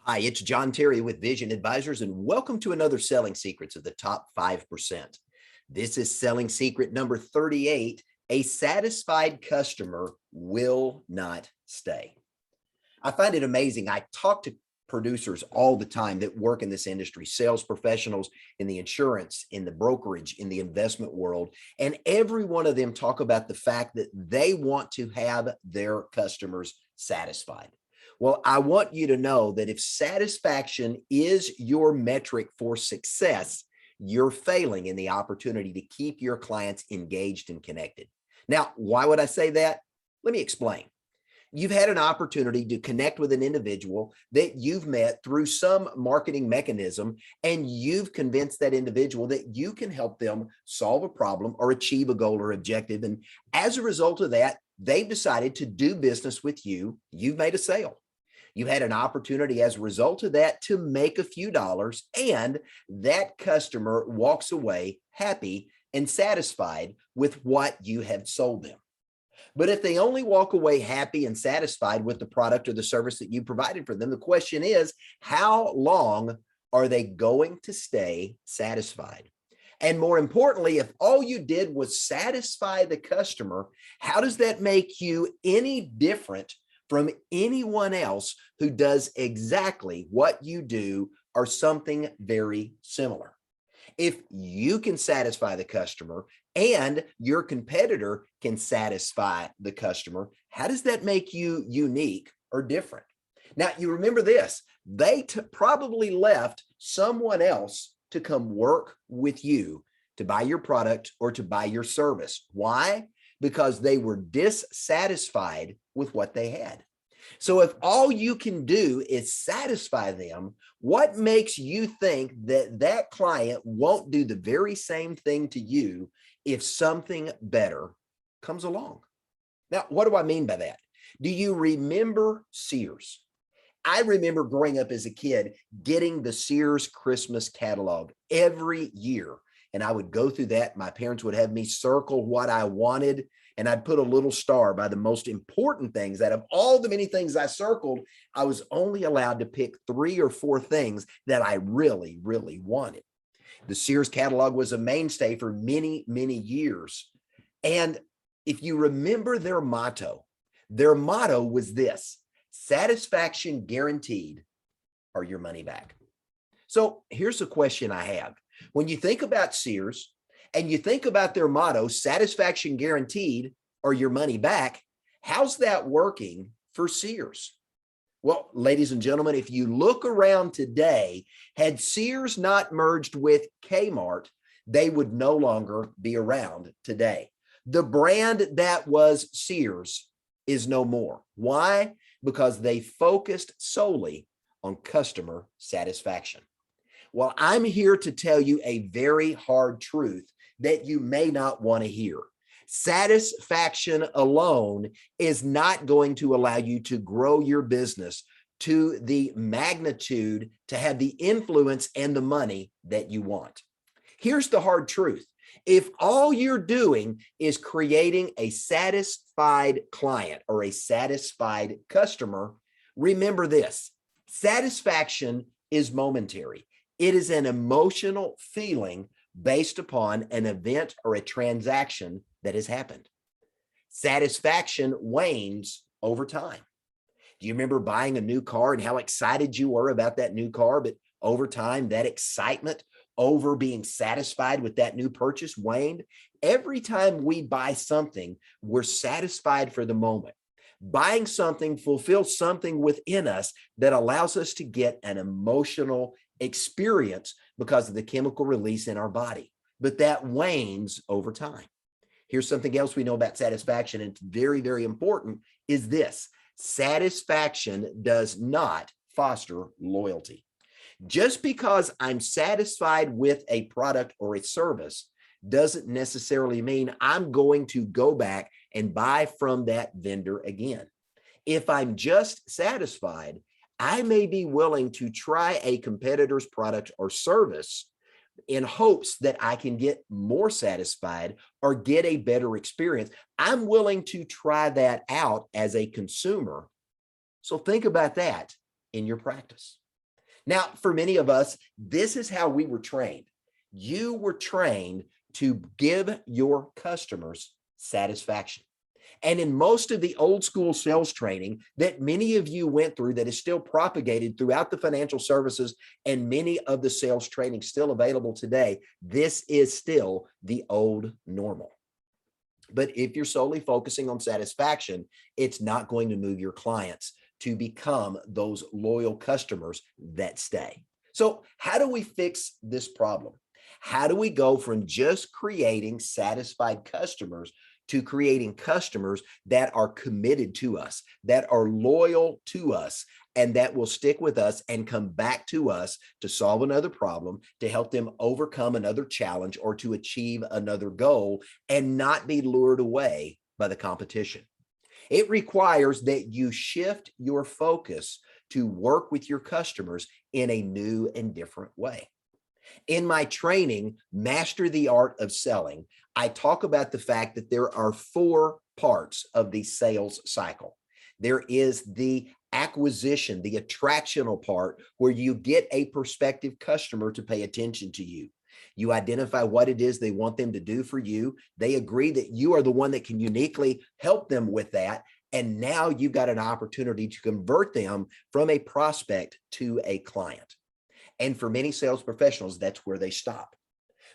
Hi, it's John Terry with Vision Advisors, and welcome to another Selling Secrets of the Top 5%. This is selling secret number 38. A satisfied customer will not stay. I find it amazing. I talk to producers all the time that work in this industry, sales professionals in the insurance, in the brokerage, in the investment world, and every one of them talk about the fact that they want to have their customers satisfied. Well, I want you to know that if satisfaction is your metric for success, you're failing in the opportunity to keep your clients engaged and connected. Now, why would I say that? Let me explain. You've had an opportunity to connect with an individual that you've met through some marketing mechanism, and you've convinced that individual that you can help them solve a problem or achieve a goal or objective. And as a result of that, they've decided to do business with you. You've made a sale. You had an opportunity as a result of that to make a few dollars, and that customer walks away happy and satisfied with what you have sold them. But if they only walk away happy and satisfied with the product or the service that you provided for them, the question is, how long are they going to stay satisfied? And more importantly, if all you did was satisfy the customer, how does that make you any different from anyone else who does exactly what you do or something very similar? If you can satisfy the customer and your competitor can satisfy the customer, how does that make you unique or different? Now, you remember this, they probably left someone else to come work with you to buy your product or to buy your service. Why? Because they were dissatisfied with what they had. So if all you can do is satisfy them, what makes you think that that client won't do the very same thing to you if something better comes along? Now, what do I mean by that? Do you remember Sears? I remember growing up as a kid getting the Sears Christmas catalog every year. And I would go through that. My parents would have me circle what I wanted, and I'd put a little star by the most important things. Out of all the many things I circled, I was only allowed to pick 3 or 4 things that I really, really wanted. The Sears catalog was a mainstay for many, many years. And if you remember their motto was this: satisfaction guaranteed or your money back. So here's a question I have. When you think about Sears and you think about their motto, satisfaction guaranteed or your money back, how's that working for Sears? Well, ladies and gentlemen, if you look around today, had Sears not merged with Kmart, they would no longer be around today. The brand that was Sears is no more. Why? Because they focused solely on customer satisfaction. Well, I'm here to tell you a very hard truth that you may not want to hear. Satisfaction alone is not going to allow you to grow your business to the magnitude to have the influence and the money that you want. Here's the hard truth. If all you're doing is creating a satisfied client or a satisfied customer, remember this: satisfaction is momentary. It is an emotional feeling based upon an event or a transaction that has happened. Satisfaction wanes over time. Do you remember buying a new car and how excited you were about that new car? But over time, that excitement over being satisfied with that new purchase waned. Every time we buy something, we're satisfied for the moment. Buying something fulfills something within us that allows us to get an emotional experience because of the chemical release in our body, but that wanes over time. Here's something else we know about satisfaction, and it's very, very important, is this: satisfaction does not foster loyalty. Just because I'm satisfied with a product or a service doesn't necessarily mean I'm going to go back and buy from that vendor again. If I'm just satisfied, I may be willing to try a competitor's product or service in hopes that I can get more satisfied or get a better experience. I'm willing to try that out as a consumer. So think about that in your practice. Now, for many of us, this is how we were trained. You were trained to give your customers satisfaction. And in most of the old school sales training that many of you went through, that is still propagated throughout the financial services and many of the sales training still available today, this is still the old normal. But if you're solely focusing on satisfaction, it's not going to move your clients to become those loyal customers that stay. So how do we fix this problem? How do we go from just creating satisfied customers to creating customers that are committed to us, that are loyal to us, and that will stick with us and come back to us to solve another problem, to help them overcome another challenge, or to achieve another goal and not be lured away by the competition? It requires that you shift your focus to work with your customers in a new and different way. In my training, Master the Art of Selling, I talk about the fact that there are 4 parts of the sales cycle. There is the acquisition, the attractional part, where you get a prospective customer to pay attention to you. You identify what it is they want them to do for you. They agree that you are the one that can uniquely help them with that. And now you've got an opportunity to convert them from a prospect to a client. And for many sales professionals, that's where they stop.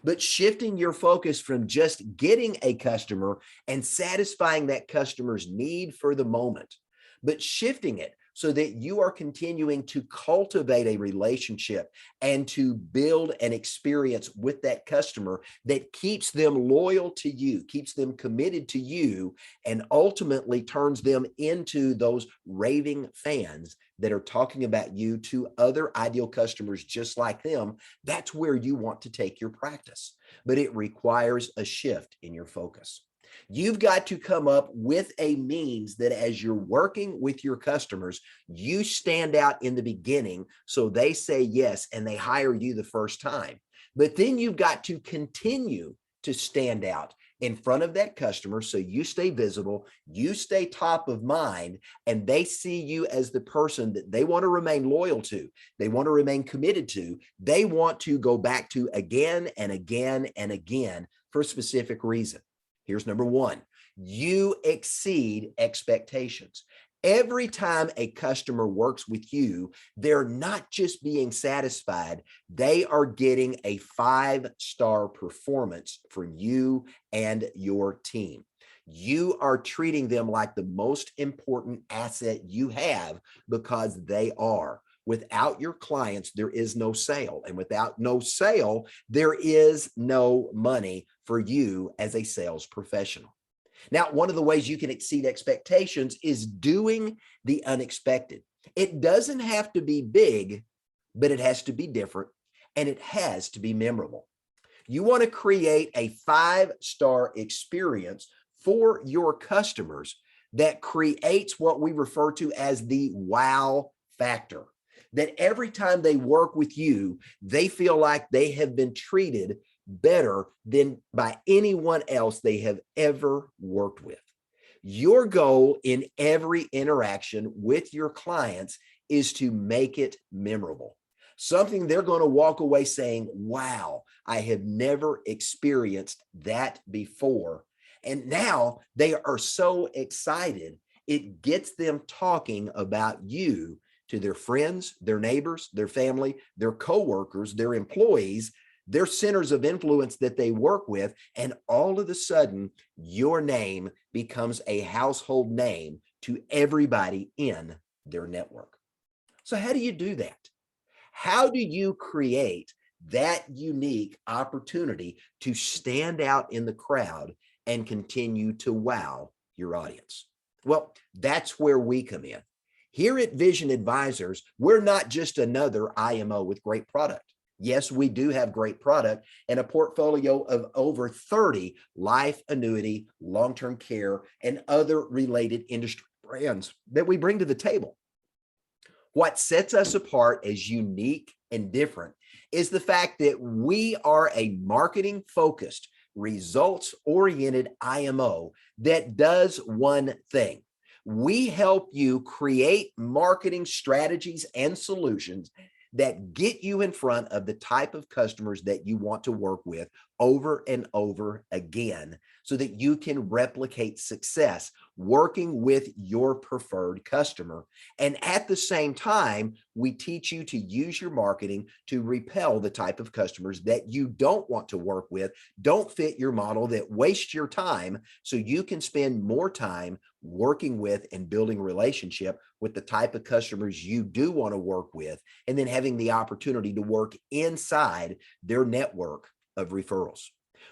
But shifting your focus from just getting a customer and satisfying that customer's need for the moment, but shifting it so that you are continuing to cultivate a relationship and to build an experience with that customer that keeps them loyal to you, keeps them committed to you, and ultimately turns them into those raving fans that are talking about you to other ideal customers just like them. That's where you want to take your practice, but it requires a shift in your focus. You've got to come up with a means that as you're working with your customers, you stand out in the beginning so they say yes and they hire you the first time. But then you've got to continue to stand out in front of that customer so you stay visible, you stay top of mind, and they see you as the person that they want to remain loyal to, they want to remain committed to, they want to go back to again and again and again for a specific reason. Here's number 1. You exceed expectations. Every time a customer works with you, they're not just being satisfied, they are getting a 5-star performance from you and your team. You are treating them like the most important asset you have because they are. Without your clients, there is no sale. And without no sale, there is no money for you as a sales professional. Now, one of the ways you can exceed expectations is doing the unexpected. It doesn't have to be big, but it has to be different, and it has to be memorable. You want to create a 5-star experience for your customers that creates what we refer to as the wow factor. That every time they work with you, they feel like they have been treated better than by anyone else they have ever worked with. Your goal in every interaction with your clients is to make it memorable. Something they're going to walk away saying, wow, I have never experienced that before. And now they are so excited, it gets them talking about you to their friends, their neighbors, their family, their coworkers, their employees, their centers of influence that they work with. And all of a sudden, your name becomes a household name to everybody in their network. So how do you do that? How do you create that unique opportunity to stand out in the crowd and continue to wow your audience? Well, that's where we come in. Here at Vision Advisors, we're not just another IMO with great product. Yes, we do have great product and a portfolio of over 30 life, annuity, long-term care, and other related industry brands that we bring to the table. What sets us apart as unique and different is the fact that we are a marketing-focused, results-oriented IMO that does one thing. We help you create marketing strategies and solutions that get you in front of the type of customers that you want to work with over and over again so that you can replicate success working with your preferred customer. And at the same time, we teach you to use your marketing to repel the type of customers that you don't want to work with, don't fit your model, that waste your time, so you can spend more time working with and building a relationship with the type of customers you do want to work with, and then having the opportunity to work inside their network of referrals.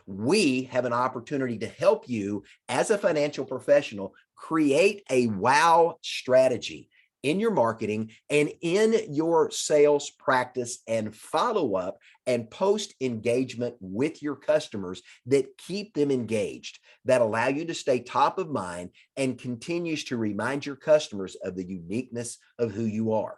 We have an opportunity to help you as a financial professional create a wow strategy in your marketing and in your sales practice and follow up and post engagement with your customers that keep them engaged, that allow you to stay top of mind and continues to remind your customers of the uniqueness of who you are.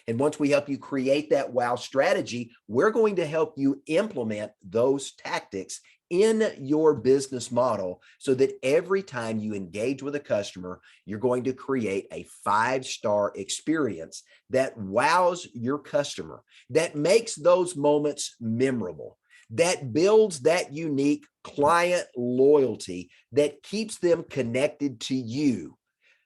And once we help you create that wow strategy, we're going to help you implement those tactics in your business model so that every time you engage with a customer, you're going to create a 5-star experience that wows your customer, that makes those moments memorable, that builds that unique client loyalty that keeps them connected to you.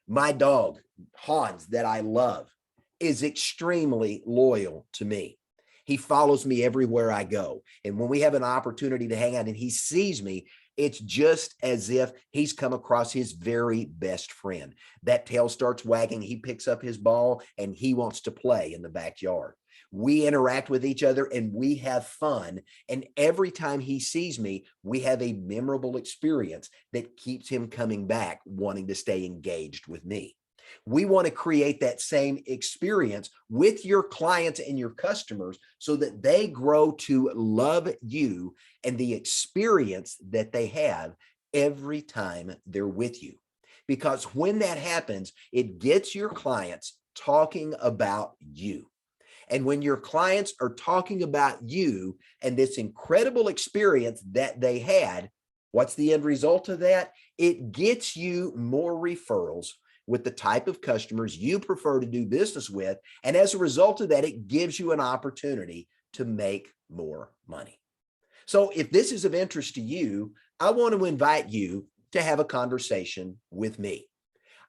My dog, Hans, that I love, is extremely loyal to me. He follows me everywhere I go. And when we have an opportunity to hang out and he sees me, it's just as if he's come across his very best friend. That tail starts wagging, he picks up his ball, and he wants to play in the backyard. We interact with each other and we have fun. And every time he sees me, we have a memorable experience that keeps him coming back, wanting to stay engaged with me. We want to create that same experience with your clients and your customers so that they grow to love you and the experience that they have every time they're with you. Because when that happens, it gets your clients talking about you. And when your clients are talking about you and this incredible experience that they had, what's the end result of that? It gets you more referrals with the type of customers you prefer to do business with. And as a result of that, it gives you an opportunity to make more money. So if this is of interest to you, I want to invite you to have a conversation with me.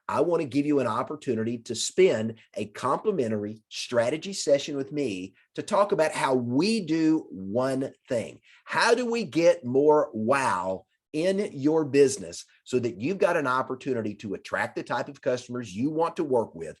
I want to give you an opportunity to spend a complimentary strategy session with me to talk about how we do one thing. How do we get more wow in your business so that you've got an opportunity to attract the type of customers you want to work with,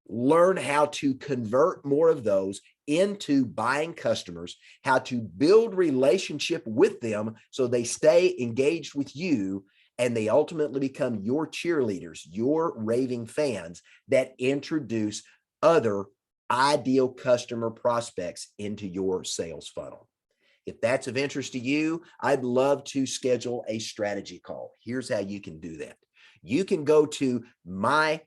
learn how to convert more of those into buying customers, how to build relationship with them so they stay engaged with you, and they ultimately become your cheerleaders, your raving fans that introduce other ideal customer prospects into your sales funnel. If that's of interest to you, I'd love to schedule a strategy call. Here's how you can do that. You can go to my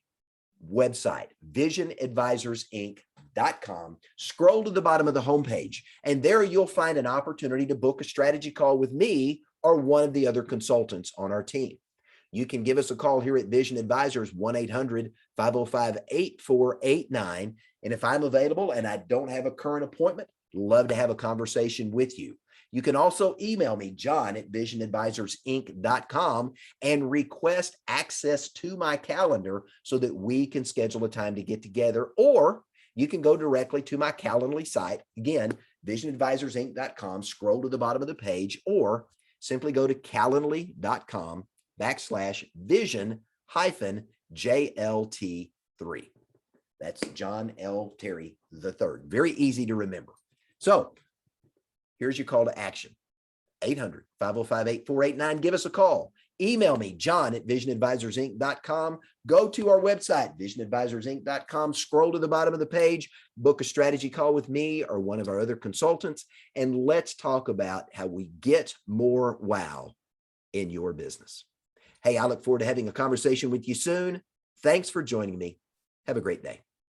website, visionadvisorsinc.com, scroll to the bottom of the homepage, and there you'll find an opportunity to book a strategy call with me or one of the other consultants on our team. You can give us a call here at Vision Advisors, 1-800-505-8489. And if I'm available and I don't have a current appointment, love to have a conversation with you. You can also email me, john@visionadvisorsinc.com, and request access to my calendar so that we can schedule a time to get together. Or you can go directly to my Calendly site, again, visionadvisorsinc.com, scroll to the bottom of the page, or simply go to calendly.com/vision-JLT3. That's John L. Terry III. Very easy to remember. So here's your call to action. 800-505-8489. Give us a call. Email me, john@visionadvisorsinc.com. Go to our website, visionadvisorsinc.com. Scroll to the bottom of the page, book a strategy call with me or one of our other consultants, and let's talk about how we get more wow in your business. Hey, I look forward to having a conversation with you soon. Thanks for joining me. Have a great day.